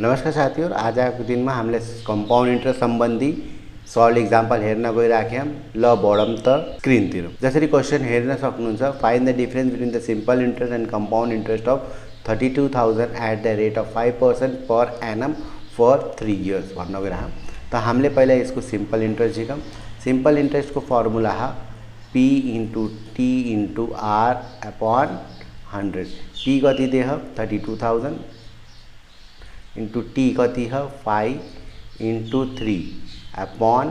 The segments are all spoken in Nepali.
नमस्कार साथीहरु, आजको दिनमा हामीले कम्पाउन्ड इन्ट्रेस्ट सम्बन्धी सल्भ एक्जाम्पल हेर्न गइराख्यौं। ल बढौं त स्क्रिनतिर। जसरी क्वेशन हेर्न सक्नुहुन्छ, find the difference between the simple interest and compound interest of 32,000 at the rate of 5% per annum for 3 years भन्न गइराख्यौं। त हामीले पहिला यसको सिम्पल इन्ट्रेस्ट झिकौं। सिम्पल इन्ट्रेस्ट को फर्मुला ह P into T into R upon 100। P कति देह 32,000 into T कति है 5 into 3 upon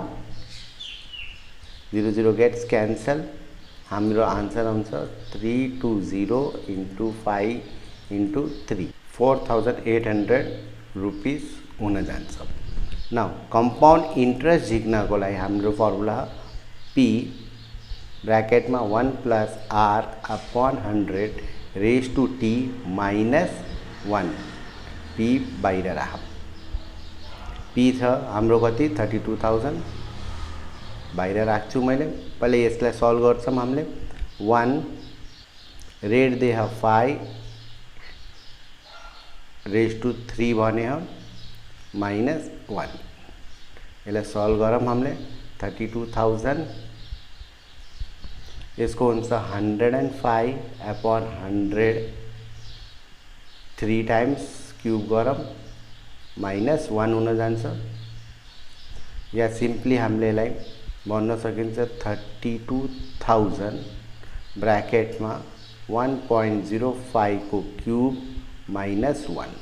0 gets cancel। हाम्रो आंसर आउँछ 320 into 5 into 3 4,800 रुपीस हुन जान्छ। नाउ कंपाउंड इंट्रेस्ट झिक्नको लागि हाम्रो फर्मुला P ब्रैकेट में 1 plus R upon 100 raised to T minus 1। P बाहिर राख। P छ हाम्रो कति 32,000 बाहिर राख्छु मैले। पहिले यसलाई सल्भ गर्छौं हामीले। 1 रेड दे 5 रेज टू 3 भने हो माइनस 1। यसलाई सल्भ गरौँ हामीले। 32,000 यसको हुन्छ 105 अपॉन 100 3 टाइम्स क्यूब गरौँ माइनस 1 हुन जान्छ। या सिम्पली हामीले यसलाई भन्न सकिन्छ 32,000 ब्रैकेट में 1.05 को cube minus 1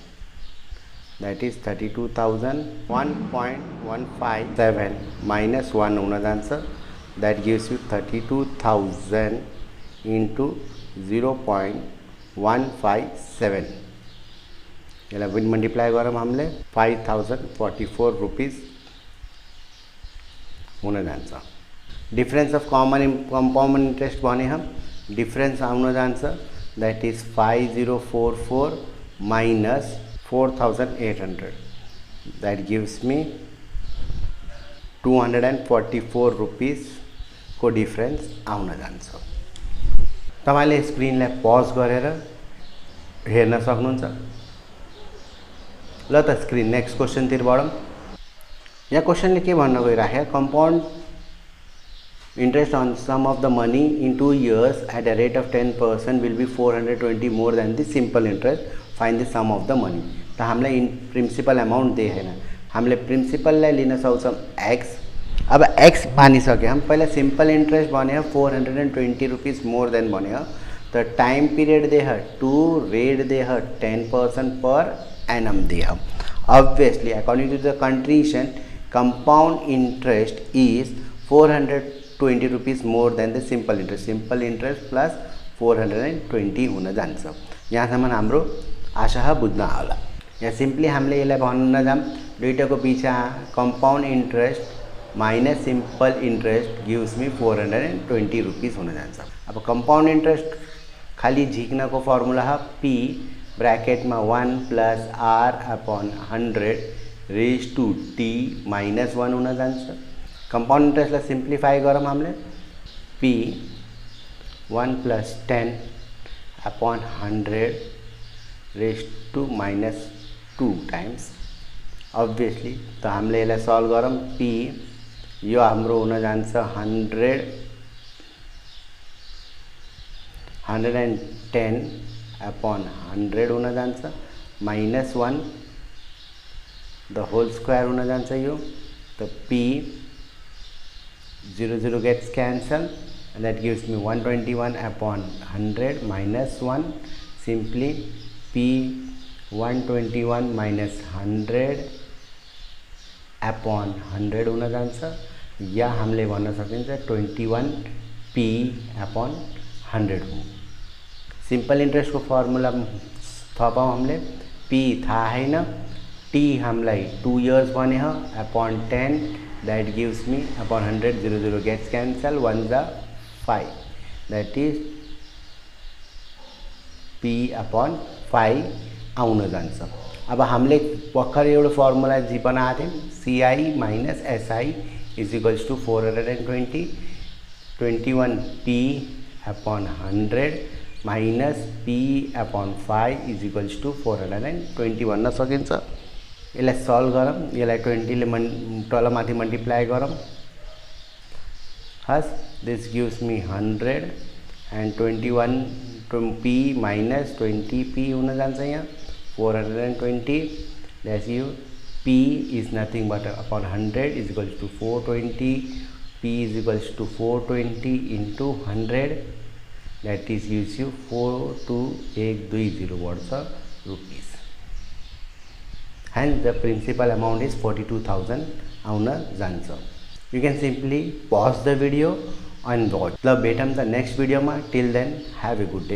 that is 32,000 1.157 minus 1 हुन जान्छ। That gives you 32,000 into 0.157। यसलाई मल्टिप्लाई गरौँ हामीले 5,044 रुपीस हुन जान्छ। Difference of common compound interest भने हम डिफरेंस आउन जान्छ that is 5044 minus 4,800 that gives me 244 rupees को डिफरेंस आउन जान्छ। तपाईले स्क्रिनलाई पज गरेर हेर्न सक्नुहुन्छ। ल त स्क्रिन नेक्स्ट क्वेशन तिर बढौं। यहाँ क्वेशनले के भन्न गइराख्यो compound interest on sum of the money in 2 years at a rate of 10% will be 420 more than the simple interest। find the sum of the money। त हामीलाई प्रिन्सिपल अमाउन्ट दिए हैन। हामीले प्रिन्सिपललाई लिन सक्छौं x। अब x मानिसके हम पहिला सिम्पल इंट्रेस्ट भने 420 रुपीस मोर देन भने त टाइम पीरियड दे 2 रेट दे 10% पर एनम दे। Obviously according to the condition compound interest is 420 rupees more than the simple interest. Simple interest plus 420 हुन जान्छ। यहाँसम्म हाम्रो आशा बुझ्न होला। यहाँ सिम्पली हामीले यसलाई भन्न जाम दुईटाको बीच compound interest minus simple interest gives me 420 rupees हुन जान्छ। अब कंपाउंड इंट्रेस्ट खाली झिक्नको फर्मुला है P ब्रैकेट में 1 plus R upon 100 raise to T minus 1 हुन जान्छ। कंपाउंड इंट्रेस्टलाई सिम्प्लिफाई गरौँ हामीले। P 1 plus 10 upon 100 raise to minus 2 times. Obviously तो हामीले यसलाई सल्भ गरौँ। P यो हाम्रो हुन जान्छ 110 अपॉन 100 हुन जान्छ माइनस 1 द होल स्क्वायर हुन जान्छ यो। तो P 0 gets cancel and that gives me 121 upon 100 minus 1। simply P 121 minus 100 upon 100 हुन जान्छ। या हामीले भन्न सकिन्छ 21 P अपॉन 100 हो। सिम्पल इंट्रेस्ट को फर्मुला थपौं हामीले। P थाहा हैन, T हामीलाई 2 इयर्स भने हो upon 10 that gives me upon 100 0 gets cancel 1 ज 5 दैट इज P अपॉन 5 आउन जान्छ। अब हामीले भर्खर एउटा फर्मुला जी बनाएको थियौं CI minus SI is equals to 420 21 P upon 100 minus P upon 5 is equals to 420 भन्न सकिन्छ। यसलाई सल्भ गरौँ, यसलाई 20 ले तल माथि मल्टिप्लाई गरौँ। हस्, this gives me 100 and 21 p minus 20p हुन जान्छ यहाँ 420। That's you p is nothing but upon 100 is equals to 420, p is equals to 420 into 100, that is gives you 42120 words of rupees. Hence the principal amount is 42,000 आउन जान्छ। You can simply pause the video and watch. ल भेटौँ the next video मा. Till then, have a good day.